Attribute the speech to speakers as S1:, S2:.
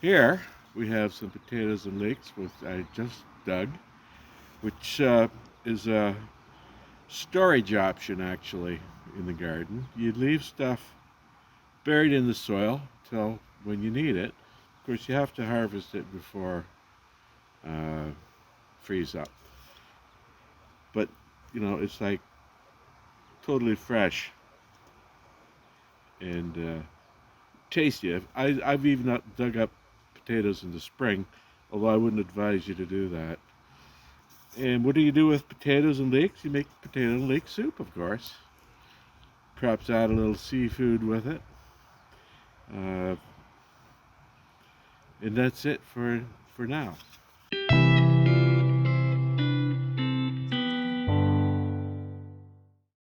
S1: Here we have some potatoes and leeks, which I just dug, which is a storage option actually in the garden. You leave stuff buried in the soil till when you need it. Of course, you have to harvest it before uh, freeze up. But it's like totally fresh and tasty. I've even dug up potatoes in the spring, although I wouldn't advise you to do that. And what do you do with potatoes and leeks? You make potato and leek soup, of course. Perhaps add a little seafood with it. Uh, and that's it for now.